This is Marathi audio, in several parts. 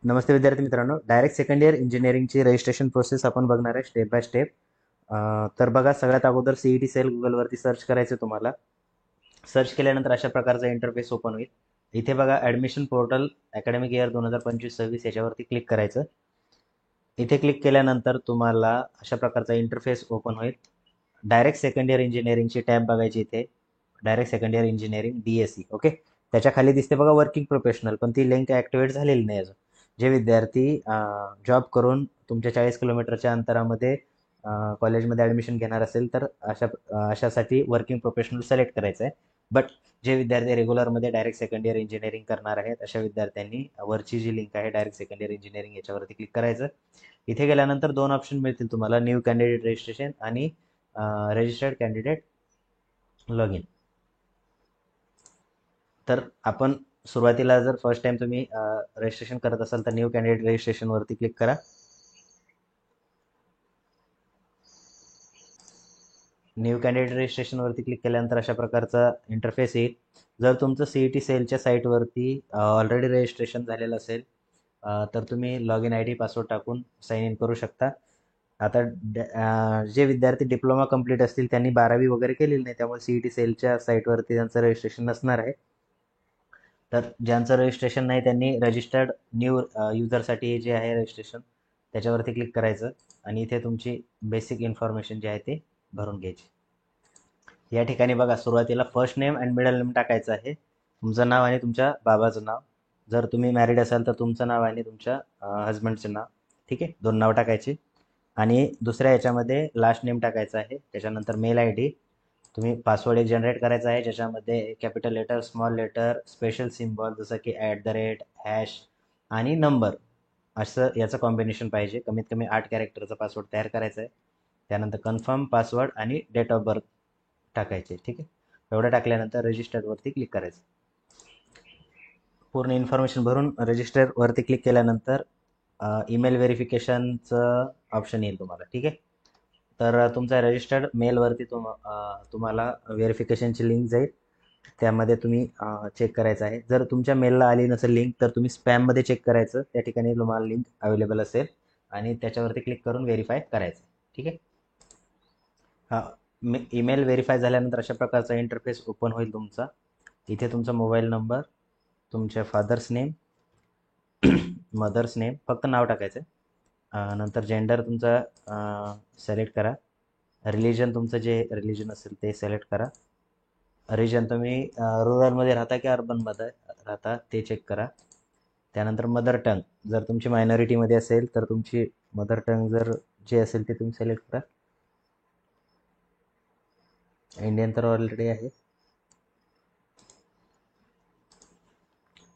नमस्ते विद्यार्थी मित्रांनो, डायरेक्ट सेकंड इयर इंजिनिअरिंगची रजिस्ट्रेशन प्रोसेस आपण बघणार आहे स्टेप बाय स्टेप. तर बघा, सगळ्यात अगोदर सीईटी सेल गुगलवरती सर्च करायचं तुम्हाला. सर्च केल्यानंतर अशा प्रकारचा इंटरफेस ओपन होईल. इथे बघा ॲडमिशन पोर्टल अकॅडमिक इयर 2025-26 याच्यावरती क्लिक करायचं. इथे क्लिक केल्यानंतर तुम्हाला अशा प्रकारचा इंटरफेस ओपन होईल. डायरेक्ट सेकंड इयर इंजिनिअरिंगची टॅब बघायची इथे. Direct second year engineering DSE. Okay, त्याच्या खाली दिसते बघा वर्किंग प्रोफेशनल, पण ती लिंक ॲक्टिवेट झालेली नाही अजून. जे विद्यार्थी जॉब करून तुमच्या 40 किलोमीटरच्या अंतरामध्ये कॉलेजमध्ये ॲडमिशन घेणार असेल तर अशासाठी वर्किंग प्रोफेशनल सिलेक्ट करायचं आहे. बट जे विद्यार्थी रेग्युलरमध्ये डायरेक्ट सेकंड इयर इंजिनिअरिंग करणार आहेत अशा विद्यार्थ्यांनी वरची जी लिंक आहे डायरेक्ट सेकंड इयर इंजिनिअरिंग याच्यावरती क्लिक करायचं. इथे गेल्यानंतर दोन ऑप्शन मिळतील तुम्हाला, न्यू कॅन्डिडेट रजिस्ट्रेशन आणि रजिस्टर्ड कॅन्डिडेट लॉग इन. तर आपण सुरुवातीला जर फर्स्ट टाइम तुम्ही रजिस्ट्रेशन करत असाल तर न्यू कॅन्डिडेट रजिस्ट्रेशनवरती क्लिक करा. न्यू कॅन्डिडेट रजिस्ट्रेशनवरती क्लिक केल्यानंतर अशा प्रकारचा इंटरफेस येईल. जर तुमचं सीईटी सेलच्या साईटवरती ऑलरेडी रजिस्ट्रेशन झालेलं असेल तर तुम्ही लॉग इन ID पासवर्ड टाकून साइन इन करू शकता. आता जे विद्यार्थी डिप्लोमा कंप्लीट असतील त्यांनी 12वी वगैरे केलेली नाही, त्यामुळे सीईटी सेलच्या साईटवरती त्यांचं रजिस्ट्रेशन नसणार आहे. तर ज्यांचं रजिस्ट्रेशन नाही त्यांनी रजिस्टर्ड न्यू युजरसाठी जे आहे रजिस्ट्रेशन त्याच्यावरती क्लिक करायचं आणि इथे तुमची बेसिक इन्फॉर्मेशन जी आहे ते भरून घ्यायची. या ठिकाणी बघा, सुरुवातीला first name and middle name टाकायचं आहे, तुमचं नाव आणि तुमच्या बाबाचं नाव. जर तुम्ही मॅरिड असाल तर तुमचं नाव आणि तुमच्या हजबंडचं नाव. ठीक आहे, दोन नाव टाकायची. आणि दुसऱ्या याच्यामध्ये लास्ट नेम टाकायचं आहे. त्याच्यानंतर मेल ID. तुम्ही पासवर्ड एक जनरेट करायचा आहे ज्याच्यामध्ये capital letter, small letter, special symbol जसं की @ हॅश आणि नंबर असं याचं कॉम्बिनेशन पाहिजे. कमीत कमी 8 कॅरेक्टरचा पासवर्ड तयार करायचा आहे. त्यानंतर कन्फर्म पासवर्ड आणि डेट ऑफ बर्थ टाकायचे. ठीक आहे, एवढं टाकल्यानंतर रजिस्टरवरती क्लिक करायचं. पूर्ण इन्फॉर्मेशन भरून रजिस्टरवरती क्लिक केल्यानंतर ईमेल व्हेरिफिकेशनचं ऑप्शन येईल तुम्हाला. ठीक आहे, तर तुमच्या रजिस्टर्ड मेलवरती तुम्हाला व्हेरिफिकेशनची लिंक जाईल. त्यामध्ये तुम्ही चेक करायचं आहे. जर तुमच्या मेलला आली नसेल लिंक तर तुम्ही स्पॅममध्ये चेक करायचं, त्या ठिकाणी तुम्हाला लिंक अवेलेबल असेल आणि त्याच्यावरती क्लिक करून व्हेरीफाय करायचं. ठीक आहे, हा ईमेल व्हेरीफाय झाल्यानंतर अशा प्रकारचा इंटरफेस ओपन होईल तुमचा. इथे तुमचा मोबाईल नंबर, तुमच्या फादर्स नेम, मदर्स नेम, फक्त नाव टाकायचं. नंतर जेंडर तुमचा सिलेक्ट करा. रिलिजन तुमचं जे रिलिजन असेल ते सिलेक्ट करा. रिजन तुम्ही रुरलमध्ये राहता की अर्बनमध्ये राहता ते चेक करा. त्यानंतर मदर टंग, जर तुमची मायनॉरिटीमध्ये असेल तर तुमची मदर टंग जर जे असेल ते तुम्ही सिलेक्ट करा. इंडियन तर ऑलरेडी आहे.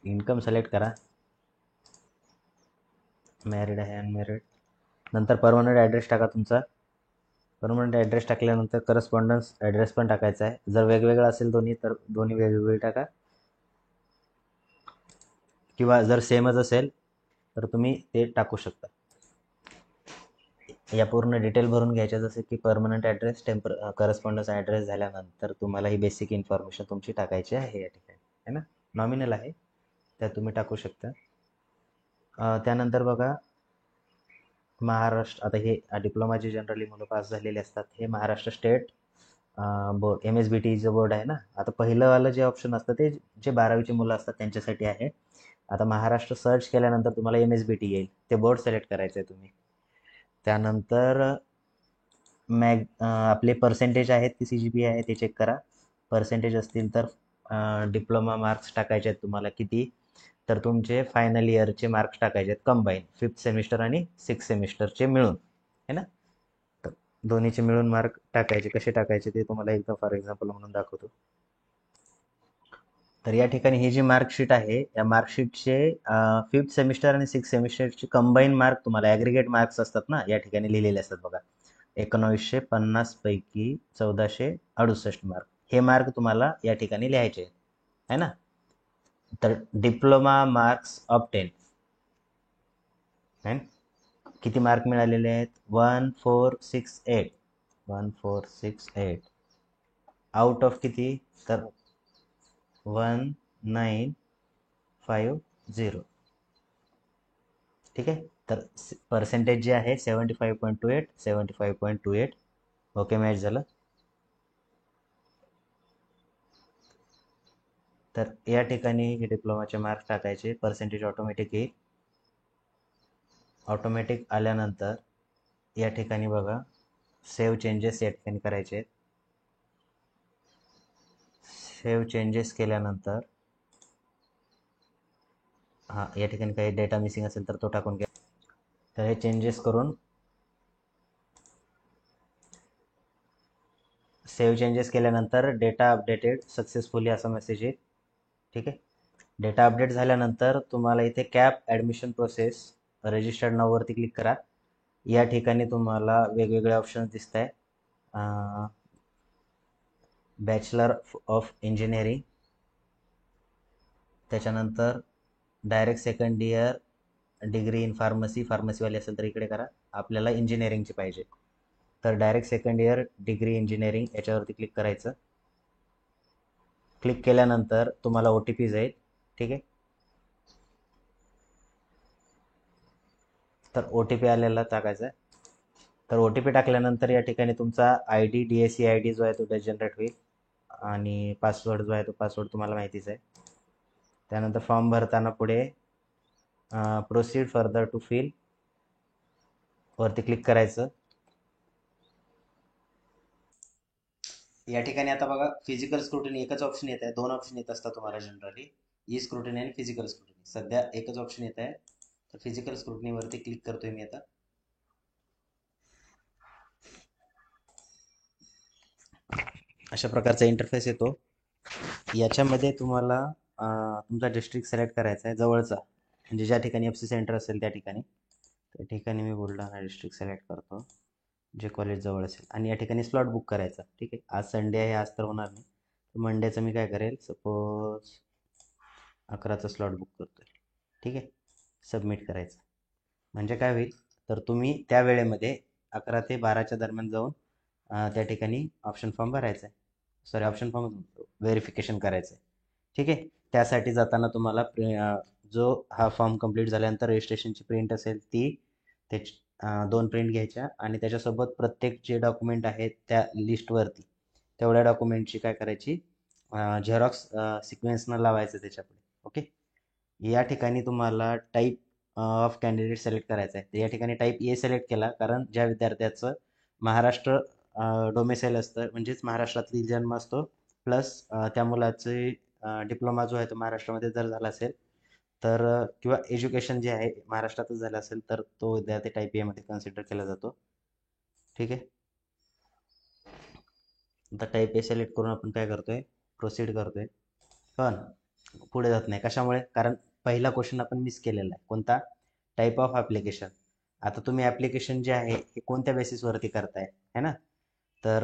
इन्कम सिलेक्ट करा. मॅरिड आहे, अनमॅरिड. नंतर परमनंट ॲड्रेस टाका तुमचा. परमनंट ॲड्रेस टाकल्यानंतर करस्पॉन्डन्स ॲड्रेस पण टाकायचा आहे. जर वेगवेगळा असेल दोन्ही तर दोन्ही वेगवेगळे टाका, किंवा जर सेमच असेल तर तुम्ही ते टाकू शकता. या पूर्ण डिटेल भरून घ्यायच्या, जसं की परमनंट ॲड्रेस, करस्पॉन्डन्स ॲड्रेस झाल्यानंतर तुम्हाला ही बेसिक इन्फॉर्मेशन तुमची टाकायची आहे या ठिकाणी, आहे ना. नॉमिनल आहे, त्यात तुम्ही टाकू शकता. त्यानंतर बघा, महाराष्ट्र, आता हे डिप्लोमाचे जनरली मुलं पास झालेले असतात, हे Maharashtra state board MSBT board आहे ना. आता पहिलंवालं जे ऑप्शन असतं ते जे 12वीचे मुलं असतात त्यांच्यासाठी आहे. आता महाराष्ट्र सर्च केल्यानंतर तुम्हाला MSBT येईल, ते बोर्ड सिलेक्ट करायचं आहे तुम्ही. त्यानंतर आपले पर्सेंटेज आहेत की CGPA आहे ते चेक करा. पर्सेंटेज असतील तर डिप्लोमा मार्क्स टाकायचे आहेत तुम्हाला किती, तर तुमचे फायनल इयरचे मार्क्स टाकायचे आहेत कंबाईन, 5th सेमिस्टर आणि 6th सेमिस्टरचे मिळून, है ना. तर दोन्हीचे मिळून मार्क टाकायचे. कसे टाकायचे ते तुम्हाला एकदा फॉर एक्झाम्पल म्हणून दाखवतो. तर या ठिकाणी ही जी मार्कशीट आहे या मार्कशीटचे 5th सेमिस्टर आणि 6th सेमिस्टरचे कंबाईन मार्क तुम्हाला ॲग्रिगेट मार्क्स असतात ना, या ठिकाणी लिहिलेले असतात बघा. 1950 पैकी 1468 मार्क, हे मार्क तुम्हाला या ठिकाणी लिहायचे आहे ना. तर डिप्लोमा मार्क्स ऑफ 10 आहे, किती मार्क मिळालेले आहेत, 1468. 1468 आउट ऑफ किती, तर 1950. ठीक आहे. तर पर्सेंटेज जे आहे 75.28, 75.28. ओके, मॅच झालं. तर या ठिकाणी हे डिप्लोमाचे मार्क्स टाकायचे, पर्सेंटेज ऑटोमॅटिक येईल. ऑटोमॅटिक आल्यानंतर या ठिकाणी बघा, सेव्ह चेंजेस या ठिकाणी करायचे. सेव्ह चेंजेस केल्यानंतर या ठिकाणी काही डेटा मिसिंग असेल तर तो टाकून घ्या. तर हे चेंजेस करून सेव्ह चेंजेस केल्यानंतर डेटा अपडेटेड सक्सेसफुली असा मेसेज येईल. ठीक आहे. डेटा अपडेट झाल्यानंतर तुम्हाला इथे कॅप ॲडमिशन प्रोसेस रजिस्टर्ड नाववरती क्लिक करा. या ठिकाणी तुम्हाला वेगवेगळे ऑप्शन्स दिसत आहे. बॅचलर ऑफ इंजिनिअरिंग, त्याच्यानंतर direct second year degree in pharmacy, फार्मसीवाली असेल तर इकडे करा. आपल्याला इंजिनिअरिंगची पाहिजे, तर direct second year degree engineering याच्यावरती क्लिक करायचं. क्लिक केल्यानंतर तुम्हाला ओ टी पी जाईल. ठीक आहे. तर ओ टी पी आलेला टाकायचा आहे. तर ओ टी पी टाकल्यानंतर या ठिकाणी तुमचा I D, D S C I D जो आहे तो जनरेट होईल, आणि पासवर्ड जो आहे तो पासवर्ड तुम्हाला माहितीच आहे. त्यानंतर फॉर्म भरताना पुढे प्रोसीड फर्दर टू फिल वरती क्लिक करायचं. या ठिकाणी आता बघा, फिजिकल स्क्रुटिनी एकच ऑप्शन येत आहे. दोन ऑप्शन येत असतात तुम्हाला जनरली, ई स्क्रुटिनी आणि फिजिकल स्क्रुटिनी. सध्या एकच ऑप्शन येत आहे, तर फिजिकल स्क्रुटिनी वरती क्लिक करतोय मी आता. अशा प्रकारचा इंटरफेस येतो. याच्यामध्ये तुम्हाला तुमचा डिस्ट्रिक्ट सिलेक्ट करायचा आहे जवळचा, म्हणजे ज्या ठिकाणी एफ सी सेंटर असेल त्या ठिकाणी. त्या ठिकाणी मी बुलढाणा डिस्ट्रिक्ट सिलेक्ट करतो, जे कॉलेज जवळ असेल, आणि या ठिकाणी स्लॉट बुक करायचा. ठीक आहे. आज संडे आहे, आज तर होणार नाही. मंडेचं मी काय करेल, सपोज 11चा स्लॉट बुक करतोय. ठीक आहे. सबमिट करायचं. म्हणजे काय होईल, तर तुम्ही त्या वेळेमध्ये 11 ते 12च्या दरम्यान जाऊन त्या ठिकाणी ऑप्शन फॉर्म भरायचा आहे. सॉरी, ऑप्शन फॉर्म व्हेरिफिकेशन करायचं आहे. ठीक आहे. त्यासाठी जाताना तुम्हाला जो हा फॉर्म कंप्लीट झाल्यानंतर रजिस्ट्रेशनची प्रिंट असेल ती, त्याची 2 प्रिंट घ्यायच्या, आणि त्याच्यासोबत प्रत्येक जे डॉक्युमेंट आहेत त्या लिस्टवरती तेवढ्या डॉक्युमेंटची काय करायची, झेरॉक्स सिक्वेन्सनं लावायचं त्याच्यापुढे. ओके. या ठिकाणी तुम्हाला टाईप ऑफ कॅन्डिडेट सिलेक्ट करायचं आहे. तर या ठिकाणी टाईप ए सिलेक्ट केला, कारण ज्या विद्यार्थ्याचं महाराष्ट्र डोमेसाईल असतं, म्हणजेच महाराष्ट्रातील जन्म असतो, प्लस त्या मुलाचे डिप्लोमा जो आहे तो महाराष्ट्रामध्ये जर झाला असेल तर, किंवा एज्युकेशन जे आहे महाराष्ट्रातच झालं असेल, तर तो विद्यार्थी टाईप ए मध्ये कन्सिडर केला जातो. ठीक आहे. आता टाईप ए सिलेक्ट करून आपण काय करतोय, प्रोसीड करतोय. पण पुढे जात नाही. कशामुळे? कारण पहिला क्वेश्चन आपण मिस केलेला आहे. कोणता? Type of application. आता तुम्ही ॲप्लिकेशन जे आहे हे कोणत्या बेसिसवरती करताय, है ना? तर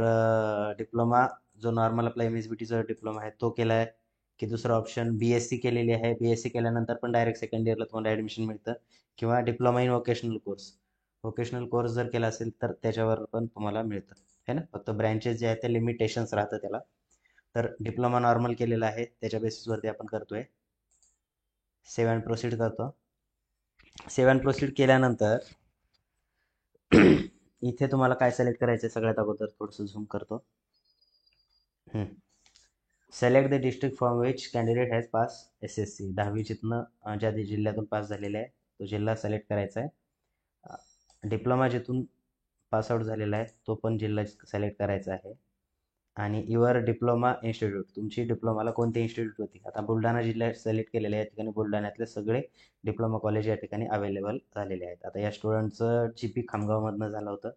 डिप्लोमा जो नॉर्मल आपला एम एस बी टीचा डिप्लोमा आहे तो केला आहे, की दुसरा ऑप्शन बी एस सी केलेली आहे. बी एस सी केल्यानंतर पण डायरेक्ट सेकंड इयरला तुम्हाला ॲडमिशन मिळतं, किंवा diploma in vocational course. Vocational course जर केला असेल तर त्याच्यावर पण तुम्हाला मिळतं, है ना? फक्त ब्रँचेस जे आहेत ते लिमिटेशन्स राहतं त्याला. तर डिप्लोमा नॉर्मल केलेला आहे, त्याच्या बेसिसवरती आपण करतोय. सेव्ह अँड प्रोसीड करतो. सेव्ह अँड प्रोसीड केल्यानंतर इथे तुम्हाला काय सिलेक्ट करायचं आहे, सगळ्यात अगोदर थोडंसं झूम करतो. Select the district from which candidate has pass S S C. 10वी जिथनं ज्या जिल्ह्यातून पास झालेला आहे तो जिल्हा सिलेक्ट करायचा आहे. डिप्लोमा जिथून पासआउट झालेला आहे तो पण जिल्हा सिलेक्ट करायचा आहे. आणि युअर डिप्लोमा इन्स्टिट्यूट, तुमची डिप्लोमाला कोणती इन्स्टिट्यूट होती. आता बुलढाणा जिल्ह्यात सिलेक्ट केलेले आहे, या ठिकाणी बुलढाण्यातले सगळे डिप्लोमा कॉलेज या ठिकाणी अवेलेबल झालेले आहेत. आता या स्टुडंटचं जी पी खामगावमधनं झालं होतं.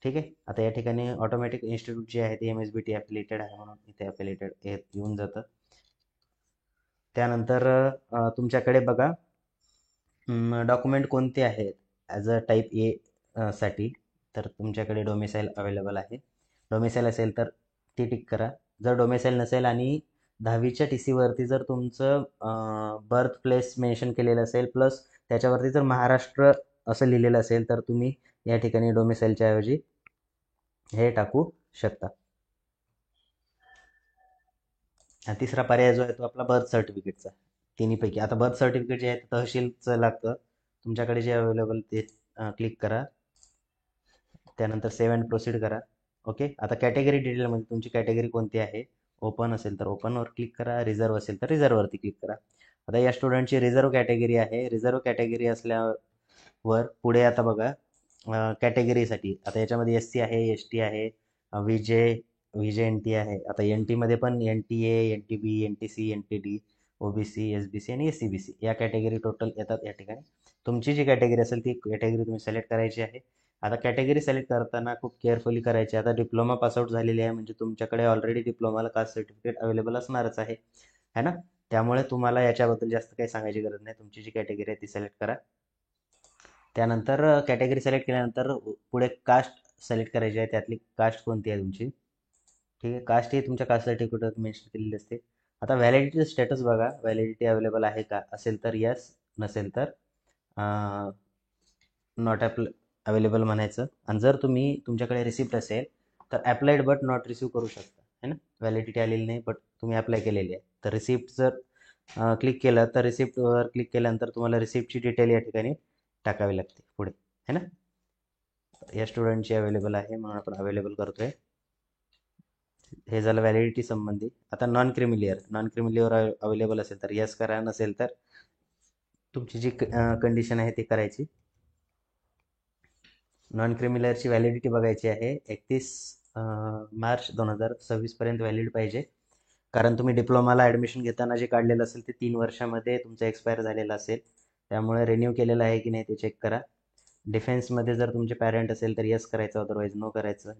ठीक आहे. आता या ठिकाणी ऑटोमॅटिक इन्स्टिट्यूट जे आहे ते एम एस बी टी ॲफिलेटेड आहे, म्हणून इथे ॲफिलेटेड येऊन जातं. त्यानंतर तुमच्याकडे बघा, डॉक्युमेंट कोणते आहेत ॲज अ टाईप ए साठी. तर तुमच्याकडे डोमेसाईल अवेलेबल आहे. डोमेसाईल असेल तर ती टिक करा. जर डोमेसाईल नसेल आणि 10वीच्या टी सीवरती जर तुमचं बर्थ प्लेस मेन्शन केलेलं असेल, प्लस त्याच्यावरती जर महाराष्ट्र असं लिहिलेलं असेल, तर तुम्ही या ठिकाणी डोमेसाईलच्या ऐवजी हे टाकू शकता. तिसरा पर्याय जो आहे तो आपला बर्थ सर्टिफिकेटचा. तिन्हीपैकी आता बर्थ सर्टिफिकेट जे आहे ते तहसीलचं लागतं, तुमच्याकडे जे अवेलेबल ते क्लिक करा. त्यानंतर सेव्ह अँड प्रोसीड करा. ओके, आता कॅटेगरी डिटेलमध्ये तुमची कॅटेगरी कोणती आहे, ओपन असेल तर ओपनवर क्लिक करा, रिझर्व असेल तर रिझर्ववरती क्लिक करा. आता या स्टुडंटची रिझर्व कॅटेगरी आहे. रिझर्व कॅटेगरी असल्यावर पुढे आता बघा कॅटेगरीसाठी आता याच्यामध्ये एस सी आहे, एस टी आहे, विजे विजे एन टी आहे. आता एन टीमध्ये पण N T A, N T B, N T C, N T D, OBC, S B C आणि एस सी बी सी या कॅटेगरी टोटल येतात या ठिकाणी. तुमची जी कॅटेगरी असेल ती कॅटेगरी तुम्ही सिलेक्ट करायची आहे. आता कॅटेगरी सिलेक्ट करताना खूप केअरफुली करायची. आता डिप्लोमा पासआउट झालेली आहे म्हणजे तुमच्याकडे ऑलरेडी डिप्लोमाला कास्ट सर्टिफिकेट अवेलेबल असणारच आहे ना. त्यामुळे तुम्हाला याच्याबद्दल जास्त काही सांगायची गरज नाही. तुमची जी कॅटेगरी आहे ती सिलेक्ट करा. त्यानंतर कॅटेगरी सिलेक्ट केल्यानंतर पुढे कास्ट सिलेक्ट करायची आहे. त्यातली कास्ट कोणती आहे तुमची, ठीक आहे. कास्ट ही तुमच्या कास्ट सर्टिफिकेटवर मेन्शन केलेली असते. आता व्हॅलिडिटी स्टेटस बघा, व्हॅलिडिटी अवेलेबल आहे का, असेल तर यस, नसेल तर नॉट अवेलेबल म्हणायचं. आणि जर तुमच्याकडे रिसिप्ट असेल तर अप्लाइड बट नॉट रिसिव्ह करू शकता, है ना. व्हॅलिडिटी आलेली नाही बट तुम्ही अप्लाय केलेली आहे. तर रिसिप्ट जर क्लिक केलं तर रिसिप्टवर क्लिक केल्यानंतर तुम्हाला रिसिप्टची डिटेल या ठिकाणी टाकावी लागते पुढे, है ना. या स्टुडंटची अवेलेबल आहे म्हणून आपण अवेलेबल करतोय. हे झालं व्हॅलिडिटी संबंधी. आता नॉन क्रिमिलियर अवेलेबल असेल तर यस करा, नसेल तर तुमची जी कंडिशन आहे ती करायची. नॉन क्रिमिलियरची व्हॅलिडिटी बघायची आहे. 31 मार्च 2026 पर्यंत व्हॅलिड पाहिजे. कारण तुम्ही डिप्लोमाला ॲडमिशन घेताना जे काढलेलं असेल ते 3 वर्षामध्ये तुमचं एक्सपायर झालेलं असेल. त्यामुळे रिन्यू केलेलं आहे की नाही ते चेक करा. डिफेन्समध्ये जर तुमचे पॅरेंट असेल तर येस करायचं, अदरवाईज नो करायचं.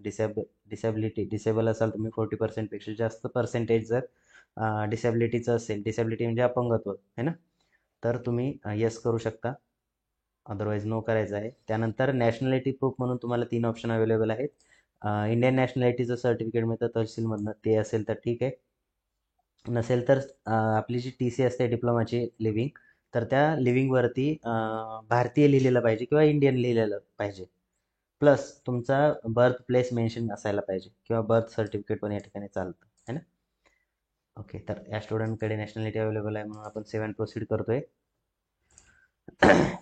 डिसेबल असाल तुम्ही 40%पेक्षा जास्त पर्सेंटेज जर डिसेबिलिटीचं असेल, डिसेबिलिटी म्हणजे अपंगत्व आहे ना, तर तुम्ही येस करू शकता, अदरवाईज नो करायचं आहे. त्यानंतर नॅशनॅलिटी प्रूफ म्हणून तुम्हाला 3 ऑप्शन अवेलेबल आहेत. इंडियन नॅशनॅलिटीचं सर्टिफिकेट मिळतं तहसीलमधनं, ते असेल तर ठीक आहे. नसेल तर आपली जी टी सी असते डिप्लोमाची लिव्हिंग, तर त्या लिव्हिंगवरती भारतीय लिहिलेलं पाहिजे किंवा इंडियन लिहिलेलं पाहिजे. प्लस तुमचा बर्थ प्लेस मेन्शन असायला पाहिजे किंवा बर्थ सर्टिफिकेट पण या ठिकाणी चालतं, है ना. ओके, तर या स्टुडंटकडे नॅशनॅलिटी अवेलेबल आहे म्हणून आपण सेव्ह अँड प्रोसीड करतोय.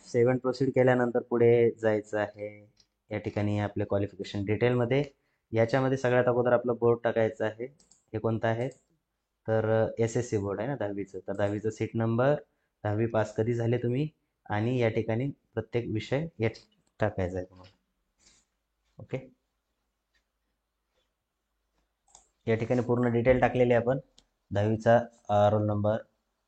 सेव्ह अँड प्रोसीड केल्यानंतर पुढे जायचं आहे. या ठिकाणी आपले क्वालिफिकेशन डिटेलमध्ये याच्यामध्ये सगळ्यात अगोदर आपलं बोर्ड टाकायचं आहे. हे कोणतं आहे तर एस एस सी बोर्ड आहे ना 10वीचं. तर 10वीचं सीट नंबर, 10वी पास कधी झाले तुम्ही, आणि या ठिकाणी प्रत्येक विषय टाकायचा आहे तुम्हाला. ओके, या ठिकाणी पूर्ण डिटेल टाकलेली आहे आपण. 10वीचा रोल नंबर,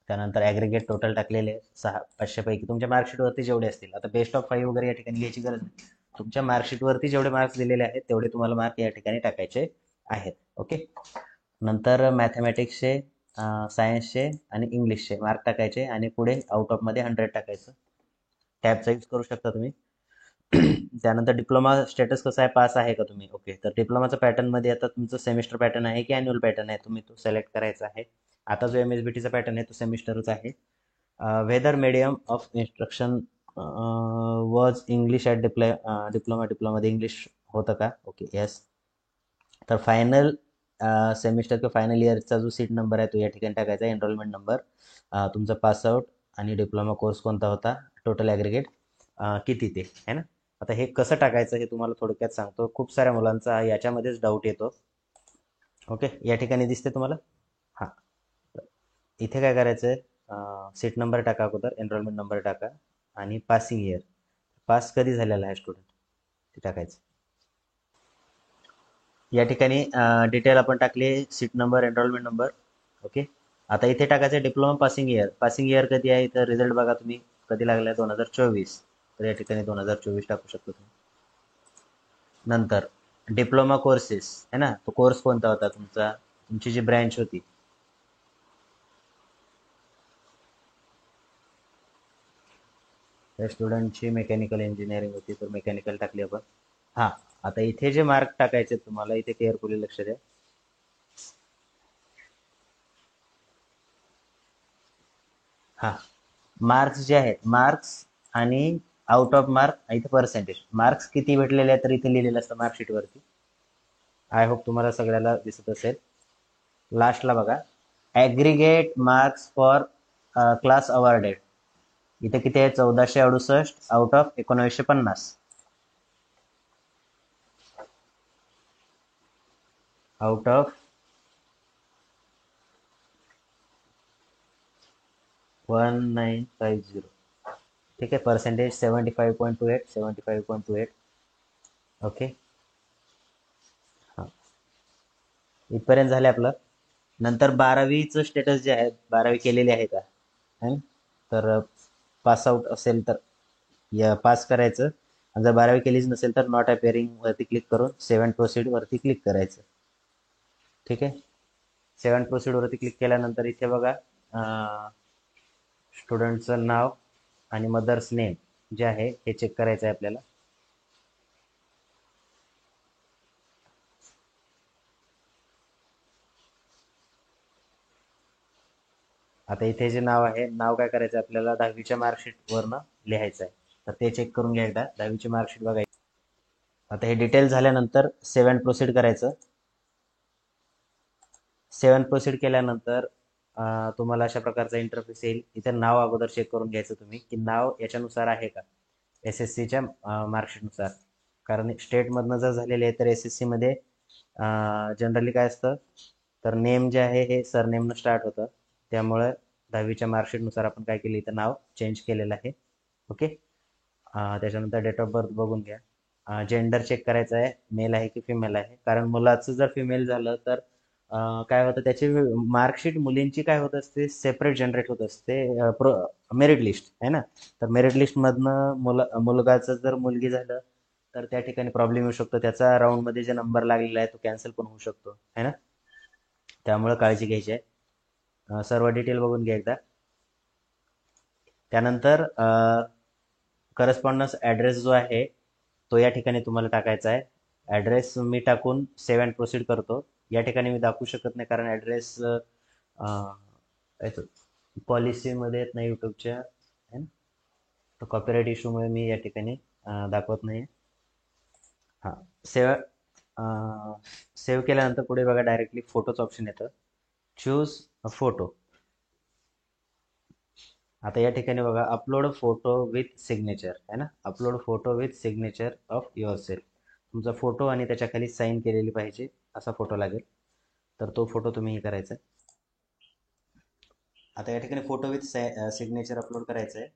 त्यानंतर ॲग्रिगेट टोटल टाकलेले 500 पैकी तुमच्या मार्कशीटवरती जेवढे असतील. आता बेस्ट ऑफ 5 वगैरे या ठिकाणी घ्यायची गरज नाही. तुमच्या मार्कशीटवरती जेवढे मार्क्स दिलेले आहेत तेवढे तुम्हाला मार्क या ठिकाणी टाकायचे आहेत. ओके, नंतर मॅथमॅटिक्सचे, सायन्सचे आणि इंग्लिशचे मार्क टाकायचे आणि पुढे आउट ऑफमध्ये 100 टाकायचं. टॅबचा यूज करू शकता तुम्ही. त्यानंतर डिप्लोमा स्टेटस कसं आहे, पास आहे का तुम्ही. ओके, तर डिप्लोमाच्या पॅटर्नमध्ये आता तुमचं सेमिस्टर पॅटर्न आहे की ॲन्युअल पॅटर्न आहे, तुम्ही तो सिलेक्ट करायचा आहे. आता जो एम एस बी टीचा पॅटर्न आहे तो सेमिस्टरच आहे. Whether medium of instruction was English at डिप्लोमामध्ये इंग्लिश होतं का. Okay, yes. तर फायनल सेमिस्टर किंवा फायनल इयरचा जो सीट नंबर आहे तो या ठिकाणी टाकायचा. एनरोलमेंट नंबर, तुमचा पासआउट आणि डिप्लोमा कोर्स कोणता होता, टोटल ॲग्रिगेट किती ते, आहे ना. आता हे कसं टाकायचं हे तुम्हाला थोडक्यात सांगतो. खूप साऱ्या मुलांचा याच्यामध्येच डाऊट येतो. ओके, या ठिकाणी दिसते तुम्हाला. हां, इथे काय करायचं आहे, सीट नंबर टाका अगोदर, एनरोलमेंट नंबर टाका आणि पासिंग इयर, पास कधी झालेला आहे स्टुडंट ते टाकायचं. या ठिकाणी डिटेल आपण टाकली, seat number, enrolment number. Okay, आता इथे टाकायचं diploma passing year. Passing year कधी आहे तर रिझल्ट बघा तुम्ही कधी लागला आहे, 2024. तर या ठिकाणी 2024 टाकू शकतो तुम्ही. नंतर डिप्लोमा कोर्सेस है ना, तो कोर्स कोणता होता तुमचा, तुमची जी ब्रँच होती. त्या स्टुडंटची मेकॅनिकल इंजिनिअरिंग होती तर मेकॅनिकल टाकली आपण. हां, आता इथे जे मार्क टाकायचे तुम्हाला, इथे केअरफुली लक्ष द्या. हां, मार्क्स जे आहेत, मार्क्स आणि आउट ऑफ मार्क इथे पर्सेंटेज, मार्क्स किती भेटलेले आहेत तर इथे लिहिलेलं असतं मार्कशीटवरती. आय होप तुम्हाला सगळ्याला दिसत असेल. लास्टला बघा aggregate marks for class awarded. इथे किती आहे? 1468 आउट ऑफ 1950. Out of 1950. ठीक आहे. पर्सेंटेज 75.28, 75.28. ओके. हां, इथपर्यंत झाले आपलं. नंतर 12वीचं स्टेटस जे आहे, 12वी केलेली आहे का है ना? तर पास आउट असेल तर या पास करायचं, आणि जर 12वी केलीच नसेल तर नॉट अपेअरिंग वरती क्लिक करून सेव्ह अँड प्रोसीड वरती क्लिक करायचं. ठीक आहे. सेव्ह अँड प्रोसीड वरती क्लिक केल्यानंतर इथे बघा स्टुडंटचं नाव आणि मदर्स नेम जे आहे हे चेक करायचं आहे आपल्याला. आता इथे जे नाव आहे, नाव काय करायचं आहे आपल्याला? 10वीच्या मार्कशीट वरनं लिहायचं आहे. तर ते चेक करून घ्या एकदा. 10वीची मार्कशीट बघायची. आता हे डिटेल झाल्यानंतर सेव्ह अँड प्रोसीड करायचं. सेव्ह अँड प्रोसीड केल्यानंतर तुम्हाला अशा प्रकारचा इंटरफेस येईल. इथे नाव अगोदर चेक करून घ्यायचं तुम्ही, की नाव याच्यानुसार आहे का SSCच्या मार्कशीटनुसार. कारण स्टेटमधनं जर झालेले आहे तर SSC मध्ये जनरली काय असतं, तर नेम जे आहे हे सरनेमनं स्टार्ट होतं. त्यामुळं 10वीच्या मार्कशीटनुसार आपण काय केलं, इथं नाव चेंज केलेलं आहे. ओके. त्याच्यानंतर डेट ऑफ बर्थ बघून घ्या. जेंडर चेक करायचं आहे, मेल आहे की फिमेल आहे. कारण मुलाचं जर फिमेल झालं तर काय होतं, त्याची मार्कशीट मुलींची काय होत असते, सेपरेट जनरेट होत असते मेरिट लिस्ट आहे ना. तर मेरिट लिस्टमधनं मुलगाचं जर मुलगी झालं तर त्या ठिकाणी प्रॉब्लेम येऊ शकतो. त्याचा राऊंडमध्ये जे नंबर लागलेला आहे तो कॅन्सल पण होऊ शकतो है ना. त्यामुळे काळजी घ्यायची आहे. सर्व डिटेल बघून घ्या एकदा. त्यानंतर करस्पॉन्डन्स ॲड्रेस जो आहे तो या ठिकाणी तुम्हाला टाकायचा आहे. ॲड्रेस मी टाकून सेव्ह अँड प्रोसीड करतो. या ठिकाणी मी दाखवू शकत नाही कारण ॲड्रेस पॉलिसीमध्ये येत नाही यूट्यूबच्या है ना. तर कॉपीराईट इश्यूमुळे मी या ठिकाणी दाखवत नाही. हां. सेव्ह सेव्ह केल्यानंतर पुढे बघा डायरेक्टली फोटोचं ऑप्शन येतं. Choose a photo. आता या ठिकाणी बघा अपलोड फोटो विथ सिग्नेचर आहे ना. Upload photo with signature of your self. तुमचा फोटो आणि त्याच्या खाली साईन केलेली पाहिजे असा फोटो लागेल. तर तो फोटो तुम्ही हे करायचा आहे. आता या ठिकाणी फोटो विथ सिग्नेचर अपलोड करायचं आहे.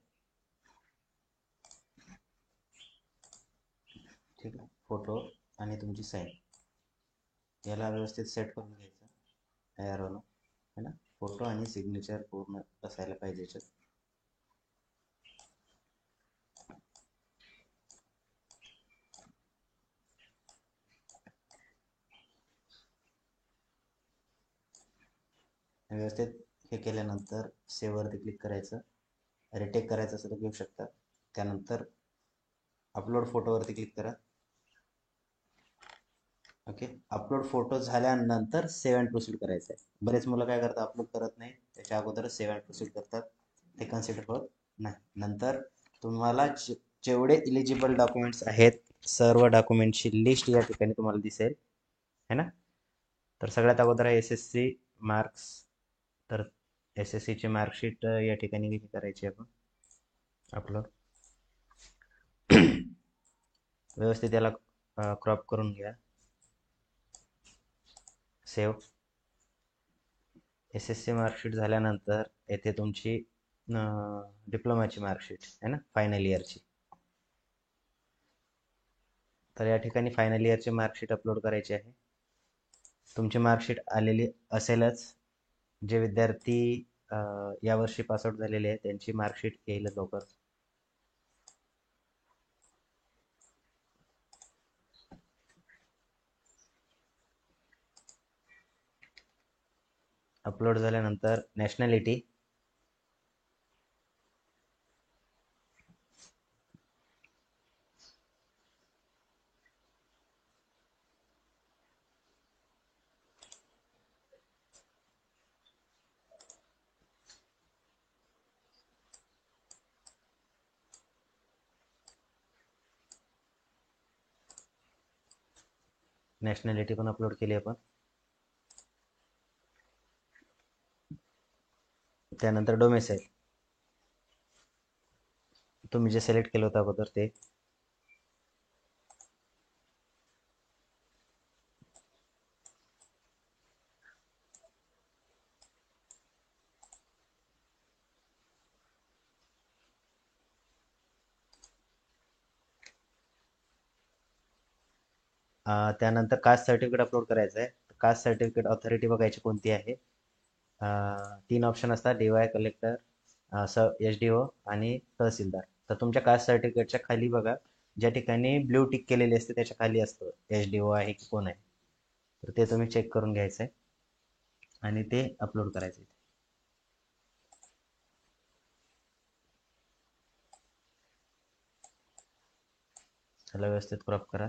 ठीक आहे. फोटो आणि तुमची साईन याला व्यवस्थित सेट करून घ्यायचं एरोनं है ना. फोटो आणि सिग्नेचर पूर्ण असायला पाहिजे याच्यात. व्यवस्थित हे केल्यानंतर सेव्हवरती क्लिक करायचं. रिटेक करायचं असेल तर घेऊ शकता. त्यानंतर अपलोड फोटोवरती क्लिक करा. ओके. अपलोड फोटो झाल्यानंतर सेव्ह अँड प्रोसीड करायचं आहे. बरेच मुलं काय करतात, अपलोड करत नाही, त्याच्या अगोदर सेव्ह अँड प्रोसीड करतात. ते कन्सिडर होत नाही. नंतर तुम्हाला जेवढे इलिजिबल डॉक्युमेंट्स आहेत सर्व डॉक्युमेंटची लिस्ट या ठिकाणी तुम्हाला दिसेल है ना. तर सगळ्यात अगोदर आहे SSC मार्क्स. तर SSCची मार्कशीट या ठिकाणी किती करायची आपण अपलोड. व्यवस्थित याला क्रॉप करून घ्या. सेव्ह. SSC मार्कशीट झाल्यानंतर येथे तुमची डिप्लोमाची मार्कशीट आहे ना, फायनल इयरची. तर या ठिकाणी फायनल इयरची मार्कशीट अपलोड करायची आहे. तुमची मार्कशीट आलेली असेलच. जे विद्यार्थी यावर्षी पासआउट झालेले आहेत त्यांची मार्कशीट येईल लवकर. अपलोड झाल्यानंतर नॅशनॅलिटी. नॅशनॅलिटी पण अपलोड केली आपण. त्यानंतर डोमेसाईल. तुम्ही जे सिलेक्ट केलं होतं अगोदर ते. त्यानंतर कास्ट सर्टिफिकेट अपलोड करायचं आहे. कास्ट सर्टिफिकेट ऑथॉरिटी बघायची कोणती आहे. 3 ऑप्शन असतात, DY, कलेक्टर, SDO आणि तहसीलदार. तर तुमच्या कास्ट सर्टिफिकेटच्या खाली बघा, ज्या ठिकाणी ब्ल्यू टिक केलेली असते त्याच्या खाली असतं SDO आहे की कोण आहे. तर ते तुम्ही चेक करून घ्यायचं आहे आणि ते अपलोड करायचं आहे. त्याला व्यवस्थित क्रॉप करा.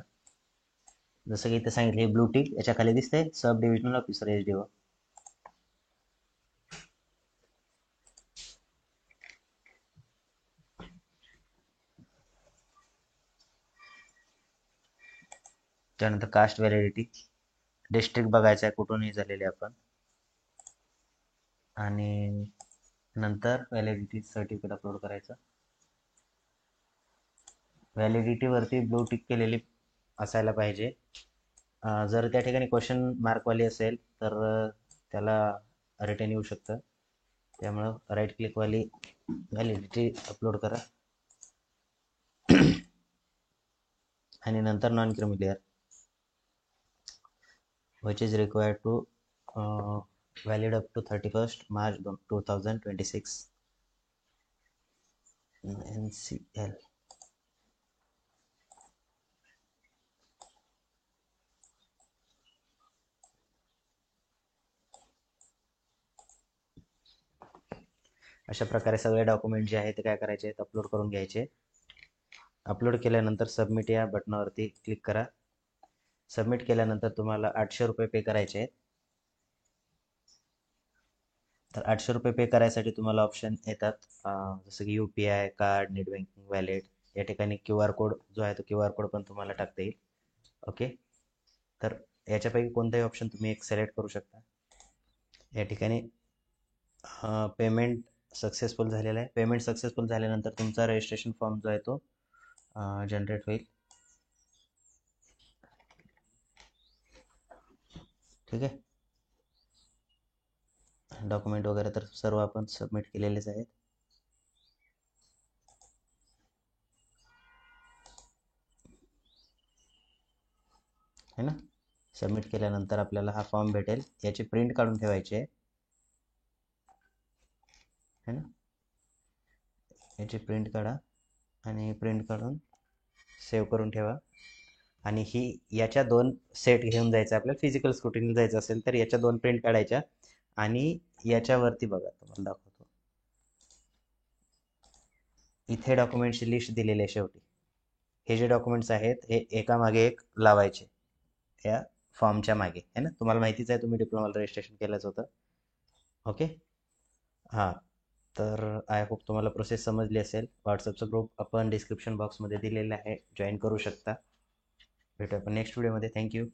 जसं की इथे सांगितले ब्लू टिक याच्या खाली दिसतंय सब डिव्हिजनल ऑफिसर SDO. त्यानंतर कास्ट व्हॅलिडिटी, डिस्ट्रिक्ट बघायचं आहे कुठूनही झालेले आपण, आणि नंतर व्हॅलिडिटी सर्टिफिकेट अपलोड करायचं. व्हॅलिडिटी वरती ब्लू टिक केलेली असायला पाहिजे. जर त्या ठिकाणी क्वेश्चन मार्कवाली असेल तर त्याला रिटर्न येऊ शकतं. त्यामुळं राईट क्लिकवाली व्हॅलिडिटी अपलोड करा आणि नंतर non creamy layer which is required to valid up to 31st March 2026 NCL. अशा प्रकारे सगळे डॉक्युमेंट जे आहे ते काय करायचे आहेत, अपलोड करून घ्यायचे. अपलोड केल्यानंतर सबमिट या बटनावरती क्लिक करा. सबमिट केल्यानंतर तुम्हाला 800 रुपये पे करायचे आहेत. तर 800 रुपये पे करायसाठी तुम्हाला ऑप्शन येतात, जसं की UPI, card, net banking, valet. या ठिकाणी QR कोड जो आहे तो QR कोड पण तुम्हाला टाकता येईल. ओके, तर याच्यापैकी कोणताही ऑप्शन तुम्ही एक सिलेक्ट करू शकता. या ठिकाणी पेमेंट सक्सेसफुल झालेला आहे. पेमेंट सक्सेसफुल झाल्यानंतर तुमचा रजिस्ट्रेशन फॉर्म जो आहे तो जनरेट होईल. ठीक आहे. डॉक्युमेंट वगैरे तर सर्व आपण सबमिट केलेलेच आहेत. है ना. सबमिट केल्यानंतर आपल्याला हा फॉर्म भेटेल. याची प्रिंट काढून ठेवायची आहे. है ना. याची प्रिंट काढा आणि प्रिंट काढून सेव्ह करून ठेवा. आणि ही याच्या 2 सेट घेऊन जायचं. आपल्याला फिजिकल स्कूटीने जायचं असेल तर याच्या 2 प्रिंट काढायच्या आणि याच्यावरती बघा तुम्हाला दाखवतो, इथे डॉक्युमेंटची लिस्ट दिलेली आहे शेवटी. हे जे डॉक्युमेंट्स आहेत हे एका मागे एक लावायचे या फॉर्मच्या मागे, है ना. तुम्हाला माहितीच आहे, तुम्ही डिप्लोमाला रजिस्ट्रेशन केलंच होतं. ओके. हां, तर आय होप तुम्हाला प्रोसेस समजली असेल. व्हॉट्सअपचा ग्रुप आपण डिस्क्रिप्शन बॉक्समध्ये दिलेला आहे, जॉईन करू शकता. भेटूया आपण नेक्स्ट व्हिडिओमध्ये. थँक्यू.